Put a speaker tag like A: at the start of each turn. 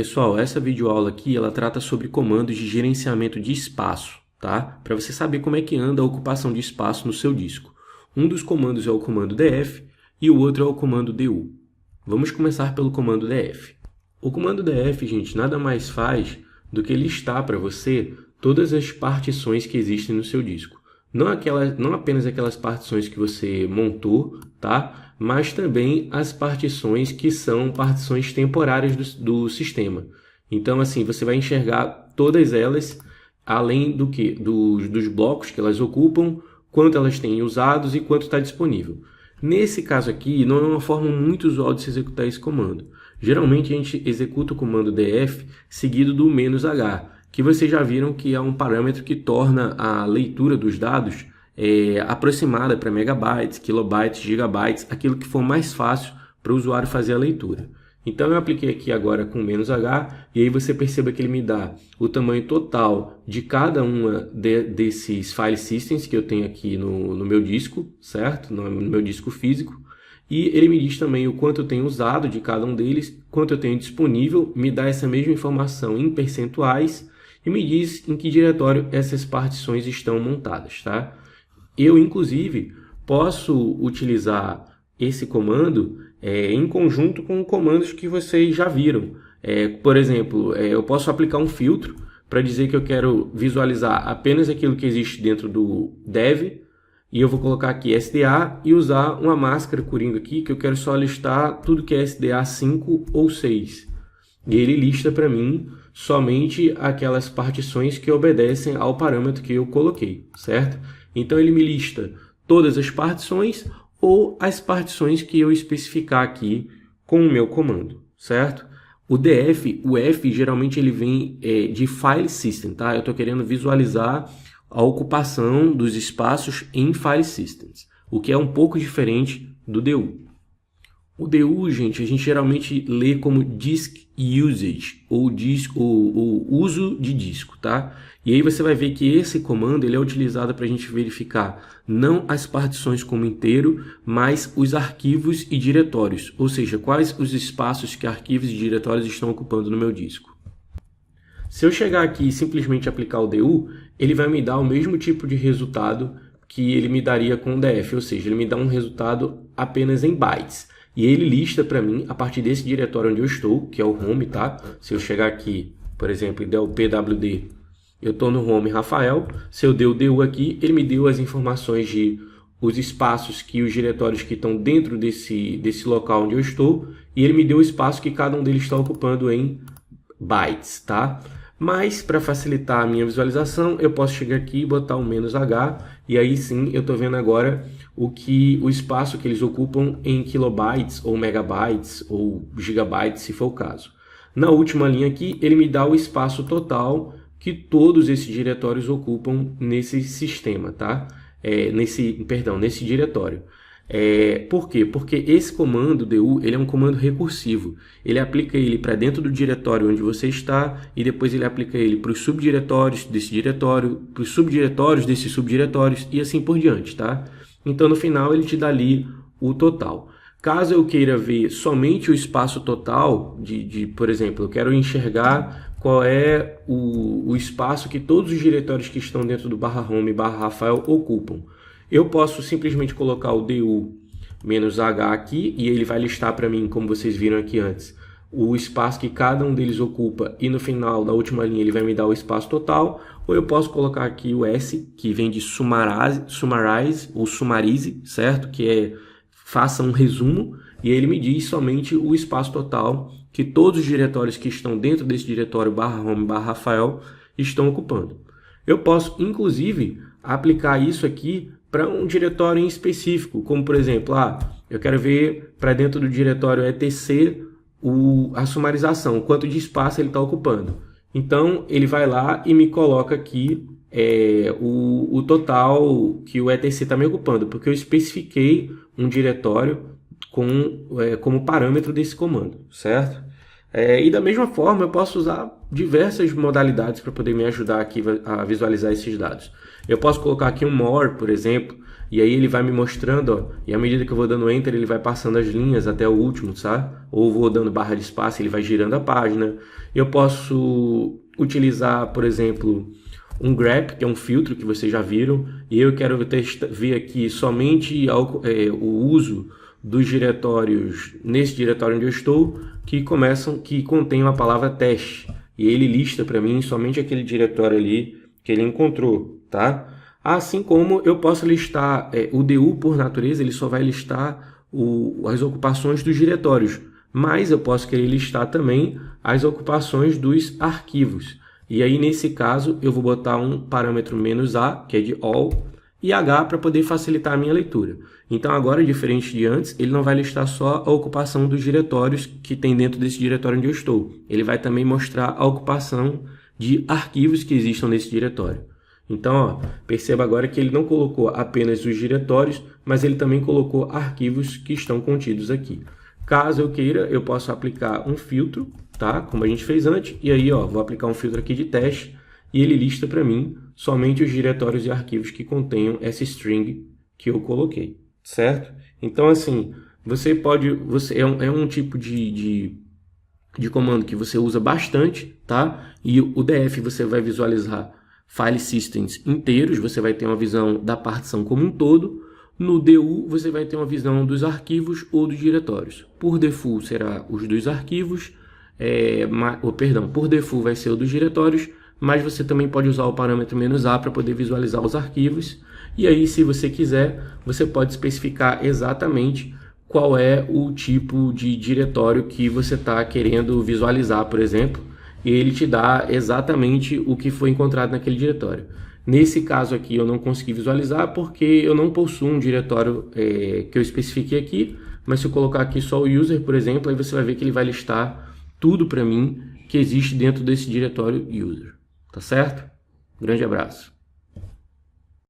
A: Pessoal, essa videoaula aqui ela trata sobre comandos de gerenciamento de espaço, tá? Para você saber como é que anda a ocupação de espaço no seu disco. Um dos comandos é o comando df e o outro é o comando du. Vamos começar pelo comando df. O comando df, gente, nada mais faz do que listar para você todas as partições que existem no seu disco. Não apenas aquelas partições que você montou, tá? Mas também as partições que são partições temporárias do sistema. Então, assim, você vai enxergar todas elas, além dos blocos que elas ocupam, quanto elas têm usados e quanto está disponível. Nesse caso aqui, não é uma forma muito usual de se executar esse comando. Geralmente, a gente executa o comando df seguido do "-h", que vocês já viram que é um parâmetro que torna a leitura dos dados aproximada para megabytes, kilobytes, gigabytes, aquilo que for mais fácil para o usuário fazer a leitura. Então eu apliquei aqui agora com "-h", e aí você perceba que ele me dá o tamanho total de cada uma desses file systems que eu tenho aqui no meu disco, certo? No meu disco físico. E ele me diz também o quanto eu tenho usado de cada um deles, quanto eu tenho disponível, me dá essa mesma informação em percentuais e me diz em que diretório essas partições estão montadas, tá? Eu, inclusive, posso utilizar esse comando em conjunto com comandos que vocês já viram. Por exemplo, eu posso aplicar um filtro para dizer que eu quero visualizar apenas aquilo que existe dentro do dev, e eu vou colocar aqui SDA e usar uma máscara Coringa aqui, que eu quero só listar tudo que é SDA 5 ou 6. E ele lista para mim somente aquelas partições que obedecem ao parâmetro que eu coloquei, certo? Então ele me lista todas as partições ou as partições que eu especificar aqui com o meu comando, certo? O F geralmente ele vem de File System, tá? Eu estou querendo visualizar a ocupação dos espaços em File Systems, o que é um pouco diferente do DU. O DU, gente, a gente geralmente lê como Disk Usage, ou uso de disco, tá? E aí você vai ver que esse comando ele é utilizado para a gente verificar não as partições como inteiro, mas os arquivos e diretórios, ou seja, quais os espaços que arquivos e diretórios estão ocupando no meu disco. Se eu chegar aqui e simplesmente aplicar o DU, ele vai me dar o mesmo tipo de resultado que ele me daria com o df, ou seja, ele me dá um resultado apenas em bytes. E ele lista para mim, a partir desse diretório onde eu estou, que é o home, tá? Se eu chegar aqui, por exemplo, e der o pwd, eu estou no home Rafael. Se eu der o du aqui, ele me deu as informações de os espaços que os diretórios que estão dentro desse local onde eu estou, e ele me deu o espaço que cada um deles está ocupando em bytes, tá? Mas, para facilitar a minha visualização, eu posso chegar aqui e botar o "-h", e aí sim eu estou vendo agora o espaço que eles ocupam em kilobytes, ou megabytes, ou gigabytes, se for o caso. Na última linha aqui, ele me dá o espaço total que todos esses diretórios ocupam nesse sistema, tá? Nesse diretório. Por quê? Porque esse comando DU ele é um comando recursivo. Ele aplica ele para dentro do diretório onde você está e depois ele aplica ele para os subdiretórios desse diretório, para os subdiretórios desses subdiretórios e assim por diante, tá? Então no final ele te dá ali o total. Caso eu queira ver somente o espaço total, por exemplo, eu quero enxergar qual é o espaço que todos os diretórios que estão dentro do /home /Rafael ocupam. Eu posso simplesmente colocar o DU "-h" aqui e ele vai listar para mim, como vocês viram aqui antes, o espaço que cada um deles ocupa e no final da última linha ele vai me dar o espaço total. Ou eu posso colocar aqui o S, que vem de summarize ou summarize, certo? Que é faça um resumo, e ele me diz somente o espaço total que todos os diretórios que estão dentro desse diretório /home /Rafael estão ocupando. Eu posso, inclusive, aplicar isso aqui para um diretório em específico, como por exemplo, eu quero ver para dentro do diretório etc a sumarização, quanto de espaço ele está ocupando. Então ele vai lá e me coloca aqui o total que o etc está me ocupando, porque eu especifiquei um diretório como parâmetro desse comando, certo? E da mesma forma eu posso usar diversas modalidades para poder me ajudar aqui a visualizar esses dados. Eu posso colocar aqui um more, por exemplo, e aí ele vai me mostrando, ó, e à medida que eu vou dando enter, ele vai passando as linhas até o último, sabe? Ou vou dando barra de espaço, ele vai girando a página. Eu posso utilizar, por exemplo, um grep, que é um filtro que vocês já viram, e eu quero ver aqui somente o uso dos diretórios, nesse diretório onde eu estou, que contém a palavra teste. E ele lista para mim somente aquele diretório ali que ele encontrou, tá? Assim como eu posso listar, o DU por natureza, ele só vai listar as ocupações dos diretórios, mas eu posso querer listar também as ocupações dos arquivos. E aí, nesse caso, eu vou botar um parâmetro "-a", que é de all, e H para poder facilitar a minha leitura. Então, agora, diferente de antes, ele não vai listar só a ocupação dos diretórios que tem dentro desse diretório onde eu estou. Ele vai também mostrar a ocupação de arquivos que existam nesse diretório. Então, ó, perceba agora que ele não colocou apenas os diretórios, mas ele também colocou arquivos que estão contidos aqui. Caso eu queira, eu posso aplicar um filtro, tá? Como a gente fez antes, e aí, ó, vou aplicar um filtro aqui de teste, e ele lista para mim somente os diretórios e arquivos que contenham essa string que eu coloquei, certo? Então, assim, é um tipo de comando que você usa bastante, tá? E o DF você vai visualizar file systems inteiros, você vai ter uma visão da partição como um todo. No DU você vai ter uma visão dos arquivos ou dos diretórios. Por default será os dos arquivos, por default vai ser o dos diretórios, mas você também pode usar o parâmetro "-a" para poder visualizar os arquivos. E aí, se você quiser, você pode especificar exatamente qual é o tipo de diretório que você está querendo visualizar, por exemplo, e ele te dá exatamente o que foi encontrado naquele diretório. Nesse caso aqui eu não consegui visualizar porque eu não possuo um diretório que eu especifiquei aqui, mas se eu colocar aqui só o user, por exemplo, aí você vai ver que ele vai listar tudo para mim que existe dentro desse diretório user. Tá certo? Grande abraço.